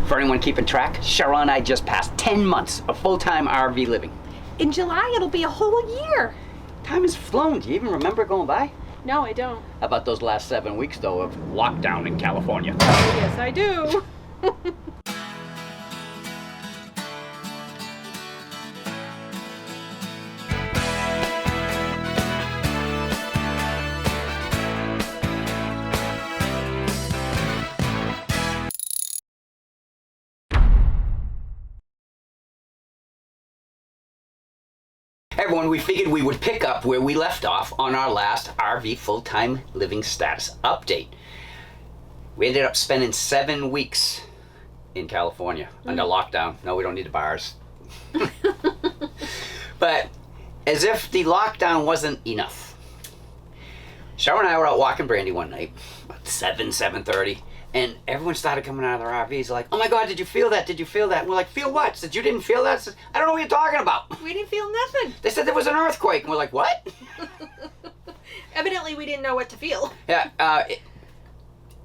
For anyone keeping track, Cheryl and I just passed 10 months of full-time RV living. In July, it'll be a whole year. Time has flown. Do you even remember going by? No, I don't. How about those last 7 weeks, though, of lockdown in California? Oh, yes, I do. Hey everyone, we figured we would pick up where we left off on our last RV full-time living status update. We ended up spending 7 weeks in California under lockdown. No, we don't need the bars. But as if the lockdown wasn't enough, Cheryl and I were out walking Brandy one night, about 7:30, and everyone started coming out of their RVs like, oh my God, did you feel that? Did you feel that? And we're like, feel what? I said, you didn't feel that? I said, I don't know what you're talking about. We didn't feel nothing. They said there was an earthquake. And we're like, what? Evidently, we didn't know what to feel. Yeah,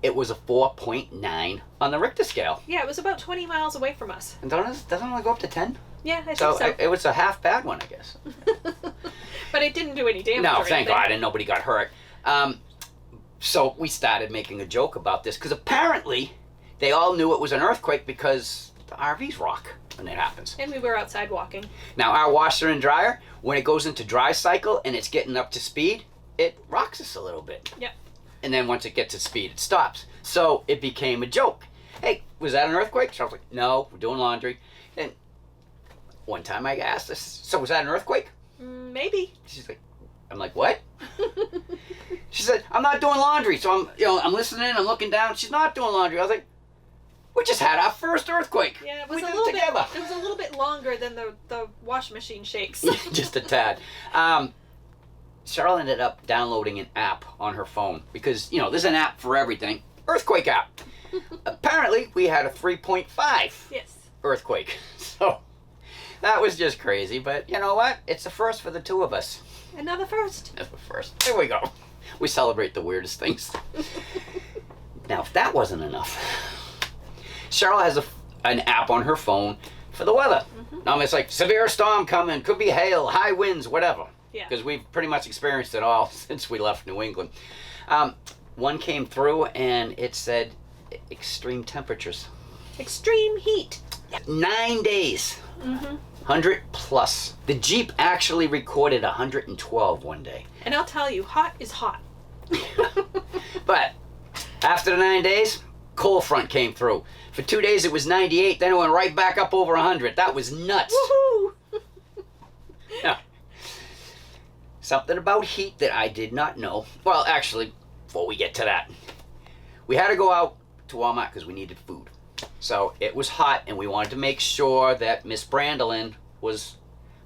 it was a 4.9 on the Richter scale. Yeah, it was about 20 miles away from us. And doesn't it only go up to 10? Yeah, I think So so. it was a half bad one, I guess. But it didn't do any damage. No, or thank anything. God, and nobody got hurt. So we started making a joke about this, because apparently they all knew it was an earthquake because the RVs rock when it happens. And we were outside walking. Now, our washer and dryer, when it goes into dry cycle and it's getting up to speed, it rocks us a little bit. Yep. And then once it gets to speed, it stops. So it became a joke. Hey, was that an earthquake? So I was like, no, we're doing laundry. And one time I asked her, so was that an earthquake? Maybe. She's like, I'm like, what? She said, I'm not doing laundry. So I'm listening, I'm looking down. She's not doing laundry. I was like, we just had our first earthquake. Yeah, it we was did a little it together. bit. It was a little bit longer than the washing machine shakes. Just a tad. Cheryl ended up downloading an app on her phone because, there's an app for everything. Earthquake app. Apparently, we had a 3.5 Yes. earthquake. So that was just crazy. But you know what? It's a first for the two of us. Another first. That's the first. There we go. We celebrate the weirdest things. Now, if that wasn't enough, Cheryl has an app on her phone for the weather. Now, it's like severe storm coming, could be hail, high winds, whatever. Yeah. Because we've pretty much experienced it all since we left New England. One came through and it said extreme temperatures. Extreme heat. 9 days. 100 plus. The Jeep actually recorded 112 one day. And I'll tell you, hot is hot. But after the 9 days, cold front came through. For 2 days it was 98, then it went right back up over 100. That was nuts. Woohoo! Yeah. Something about heat that I did not know. Well, actually, before we get to that, we had to go out to Walmart because we needed food. So it was hot and we wanted to make sure that Miss Brandolin was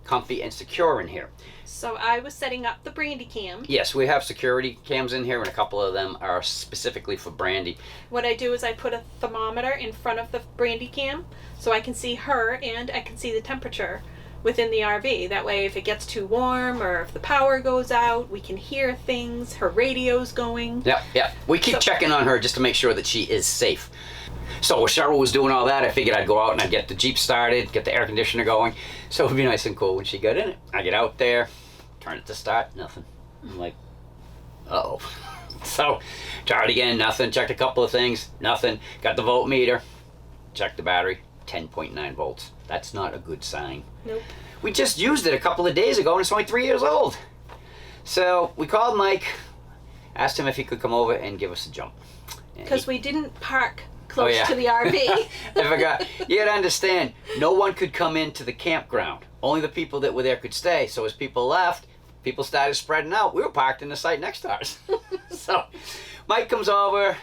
comfy and secure in here. So I was setting up the Brandy cam. Yes, we have security cams in here and a couple of them are specifically for Brandy. What I do is I put a thermometer in front of the Brandy cam so I can see her and I can see the temperature within the RV. That way if it gets too warm or if the power goes out, we can hear things, her radio's going. Yep. We keep checking on her just to make sure that she is safe. So while Cheryl was doing all that, I figured I'd go out and I'd get the Jeep started, get the air conditioner going. So it would be nice and cool when she got in it. I get out there, turn it to start, nothing. I'm like, uh-oh. So tried again, nothing. Checked a couple of things, nothing. Got the voltmeter, checked the battery, 10.9 volts. That's not a good sign. Nope. We just used it a couple of days ago and it's only 3 years old. So we called Mike, asked him if he could come over and give us a jump. Because we didn't park close to the RV. I forgot. You gotta understand, no one could come into the campground. Only the people that were there could stay. So as people left, people started spreading out. We were parked in the site next to ours. So Mike comes over,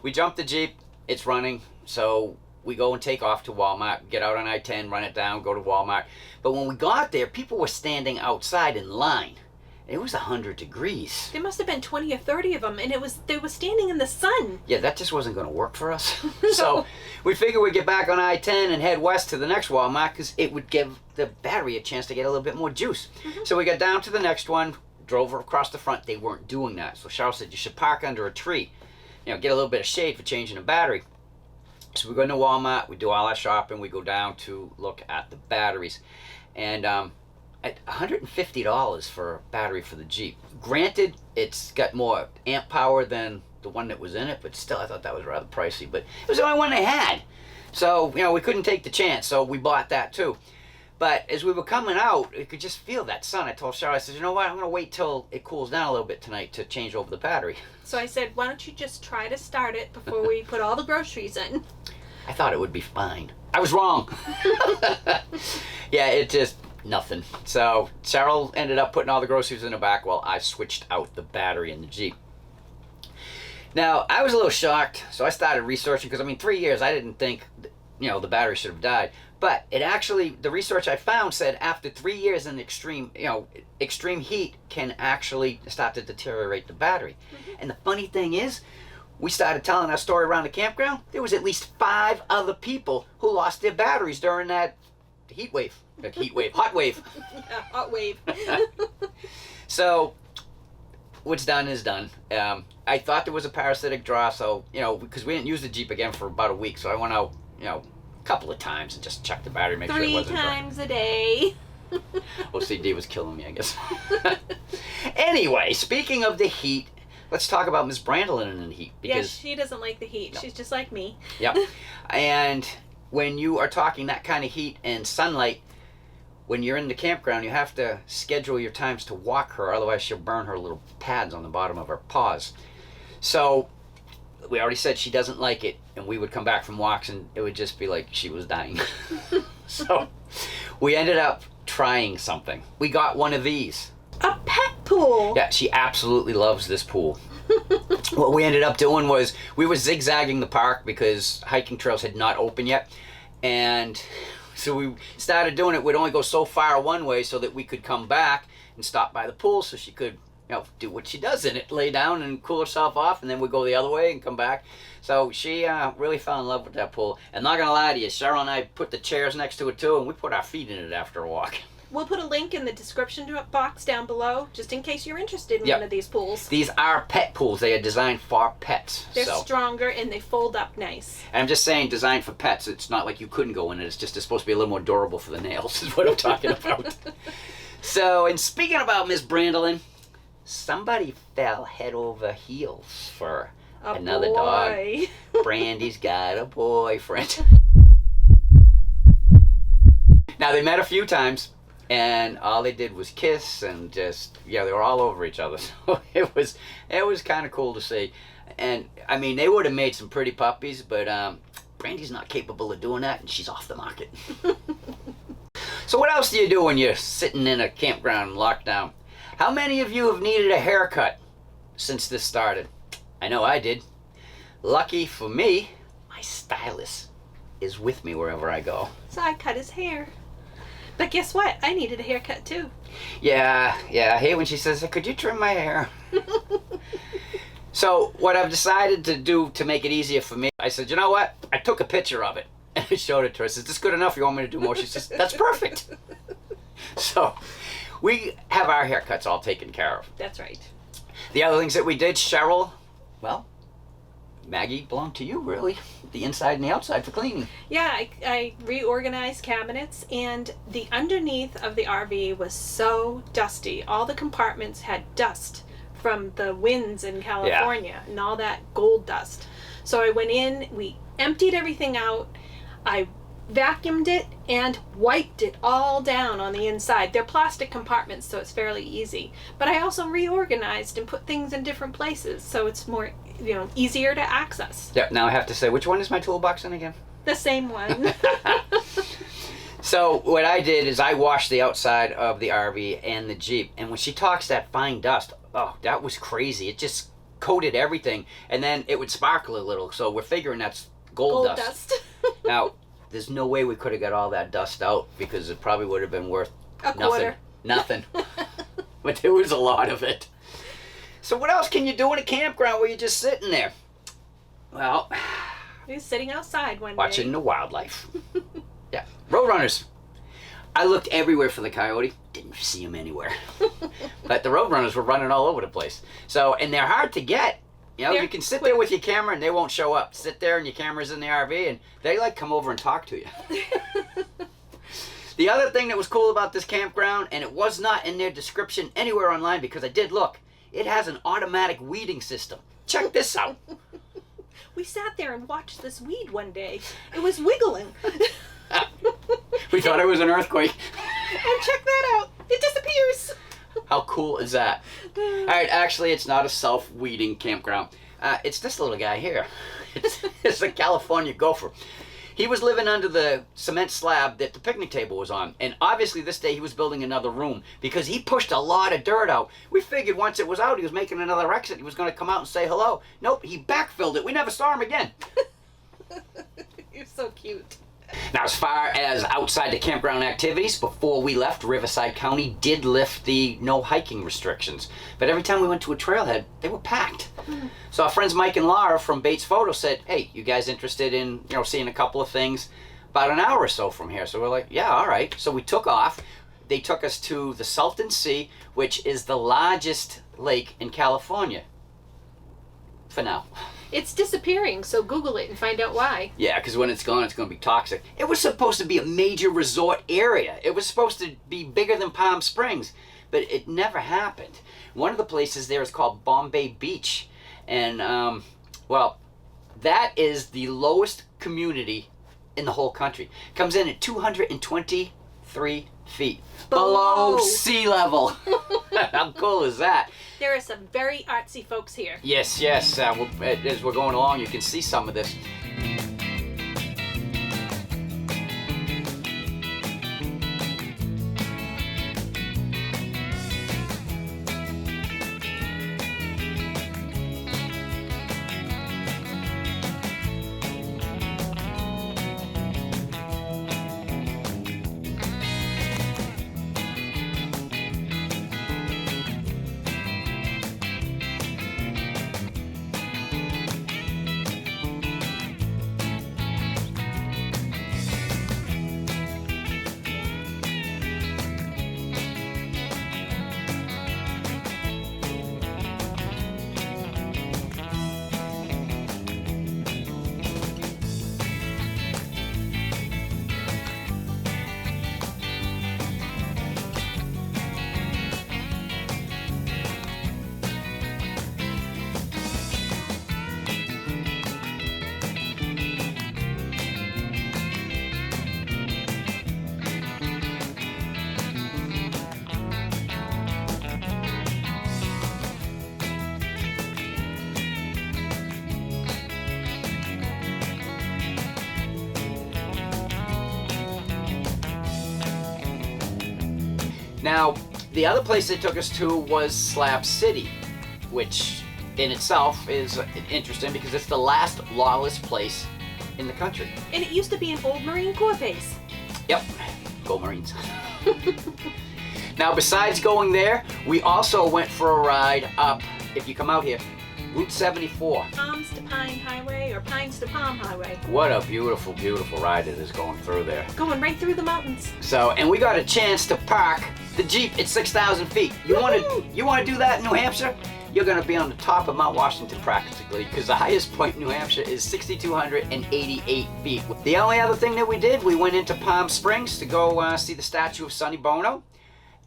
we jump the Jeep, it's running. So we go and take off to Walmart, get out on I-10, run it down, go to Walmart. But when we got there, people were standing outside in line. It was 100 degrees. There must have been 20 or 30 of them, and they were standing in the sun. Yeah, that just wasn't going to work for us. So we figured we'd get back on I-10 and head west to the next Walmart because it would give the battery a chance to get a little bit more juice. So we got down to the next one, drove across the front. They weren't doing that. So Cheryl said, you should park under a tree, get a little bit of shade for changing the battery. So we go into Walmart, we do all our shopping, we go down to look at the batteries. And at $150 for a battery for the Jeep. Granted, it's got more amp power than the one that was in it, but still I thought that was rather pricey. But it was the only one they had. So, we couldn't take the chance, so we bought that too. But as we were coming out, you could just feel that sun. I told Cheryl, I said, you know what, I'm going to wait till it cools down a little bit tonight to change over the battery. So I said, why don't you just try to start it before we put all the groceries in? I thought it would be fine. I was wrong. Yeah, it just, nothing. So Cheryl ended up putting all the groceries in the back while I switched out the battery in the Jeep. Now, I was a little shocked, so I started researching, because 3 years, I didn't think, the battery should have died. But it actually, the research I found said after 3 years in extreme heat can actually start to deteriorate the battery. Mm-hmm. And the funny thing is, we started telling our story around the campground. There was at least 5 other people who lost their batteries during that hot wave. Yeah, hot wave. So, what's done is done. I thought there was a parasitic draw, so, because we didn't use the Jeep again for about a week, so I went out, a couple of times and just checked the battery, make sure it wasn't 3 times a day. OCD was killing me, I guess. Anyway, speaking of the heat, let's talk about Miss Brandolin in the heat. Because she doesn't like the heat. No. She's just like me. Yep. And when you are talking that kind of heat and sunlight, when you're in the campground, you have to schedule your times to walk her, otherwise she'll burn her little pads on the bottom of her paws. So we already said she doesn't like it, and we would come back from walks and it would just be like she was dying. So we ended up trying something. We got one of these. A pet pool. Yeah, she absolutely loves this pool. What we ended up doing was we were zigzagging the park because hiking trails had not opened yet, and so we started doing it. We'd only go so far one way so that we could come back and stop by the pool so she could do what she does in it, lay down and cool herself off, and then we'd go the other way and come back. So she really fell in love with that pool. And not gonna lie to you, Cheryl and I put the chairs next to it too, and we put our feet in it after a walk. We'll put a link in the description box down below, just in case you're interested in one of these pools. These are pet pools. They are designed for pets. They're stronger and they fold up nice. And I'm just saying designed for pets. It's not like you couldn't go in it. It's supposed to be a little more durable for the nails is what I'm talking about. So, and speaking about Miss Brandolin, somebody fell head over heels for another dog. Brandy's got a boyfriend. Now, they met a few times, and all they did was kiss and just, they were all over each other. So it was kind of cool to see. And, they would have made some pretty puppies, but Brandy's not capable of doing that, and she's off the market. So what else do you do when you're sitting in a campground locked down? How many of you have needed a haircut since this started? I know I did. Lucky for me, my stylist is with me wherever I go. So I cut his hair. But guess what? I needed a haircut too. Yeah. I hate when she says, could you trim my hair? So what I've decided to do to make it easier for me, I said, you know what? I took a picture of it and I showed it to her. I said, is this good enough? You want me to do more? She says, that's perfect. So we have our haircuts all taken care of. That's right. The other things that we did, Cheryl, Maggie belonged to you, really. The inside and the outside for cleaning. Yeah, I reorganized cabinets, and the underneath of the RV was so dusty. All the compartments had dust from the winds in California and all that gold dust. So I went in, we emptied everything out, I vacuumed it and wiped it all down on the inside. They're plastic compartments, so it's fairly easy. But I also reorganized and put things in different places, so it's more, easier to access. Yep, now I have to say, which one is my toolbox in again? The same one. So what I did is I washed the outside of the RV and the Jeep, and when she talks that fine dust, that was crazy. It just coated everything, and then it would sparkle a little, so we're figuring that's gold dust. Now, there's no way we could have got all that dust out because it probably would have been worth nothing. But there was a lot of it. So what else can you do in a campground where you're just sitting there? Well, you're sitting outside one day. Watching the wildlife. Yeah. Roadrunners. I looked everywhere for the coyote. Didn't see him anywhere. But the roadrunners were running all over the place. So, and they're hard to get You know, you can sit there with your camera and they won't show up. Sit there and your camera's in the RV and they like come over and talk to you. The other thing that was cool about this campground, and it was not in their description anywhere online because I did look, it has an automatic weeding system. Check this out. We sat there and watched this weed one day. It was wiggling. We thought it was an earthquake. And check that out. It disappears. How cool is that? All right, actually, it's not a self-weeding campground. It's this little guy here. It's a California gopher. He was living under the cement slab that the picnic table was on. And obviously this day he was building another room because he pushed a lot of dirt out. We figured once it was out, he was making another exit. He was going to come out and say hello. Nope, he backfilled it. We never saw him again. You're so cute. Now, as far as outside the campground activities, before we left, Riverside County did lift the no hiking restrictions. But every time we went to a trailhead, they were packed. So our friends Mike and Laura from Bates Photo said, hey, you guys interested in, you know, seeing a couple of things about an hour or so from here? So we're like, yeah, all right. So we took off. They took us to the Salton Sea, which is the largest lake in California. For now. It's disappearing, so Google it and find out why. Yeah, because when it's gone, it's going to be toxic. It was supposed to be a major resort area. It was supposed to be bigger than Palm Springs, but it never happened. One of the places there is called Bombay Beach. And, well, that is the lowest community in the whole country. Comes in at 223 feet. Below sea level. How cool is that? There are some very artsy folks here. Yes, yes. As we're going along, you can see some of this. Now, the other place they took us to was Slab City, which in itself is interesting because it's the last lawless place in the country. And it used to be an old Marine Corps base. Yep, go Marines. Now, besides going there, we also went for a ride up, if you come out here, Route 74. Palms to Pine Highway or Pines to Palm Highway. What a beautiful, beautiful ride it is going through there. Going right through the mountains. So, and we got a chance to park the Jeep at 6,000 feet. You want to do that in New Hampshire? You're going to be on the top of Mount Washington practically, because the highest point in New Hampshire is 6,288 feet. The only other thing that we did, we went into Palm Springs to go see the statue of Sonny Bono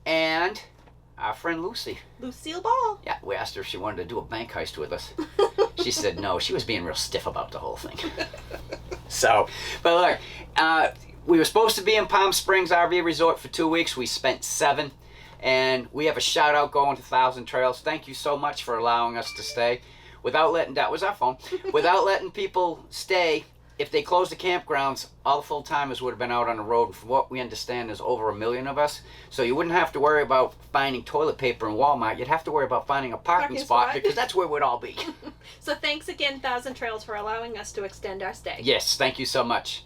and our friend Lucy. Lucille Ball. Yeah, we asked her if she wanted to do a bank heist with us. She said no. She was being real stiff about the whole thing. So, but look, we were supposed to be in Palm Springs RV Resort for 2 weeks. We spent 7. And we have a shout out going to Thousand Trails. Thank you so much for allowing us to stay. That was our phone. Without letting people stay, if they closed the campgrounds, all the full timers would have been out on the road. And from what we understand, there's over 1 million of us. So you wouldn't have to worry about finding toilet paper in Walmart. You'd have to worry about finding a parking spot because that's where we'd all be. So thanks again, Thousand Trails, for allowing us to extend our stay. Yes, thank you so much.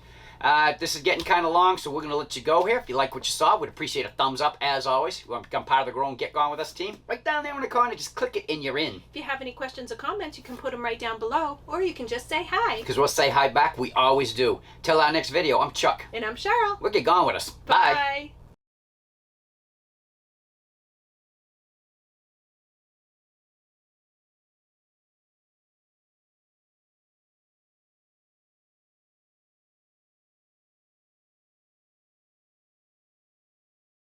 This is getting kind of long, so we're going to let you go here. If you like what you saw, we'd appreciate a thumbs up, as always. If you want to become part of the Grow and Get Gone With Us team, right down there in the corner, just click it and you're in. If you have any questions or comments, you can put them right down below, or you can just say hi. Because we'll say hi back. We always do. Till our next video, I'm Chuck. And I'm Cheryl. We'll get gone with us. Bye. Bye.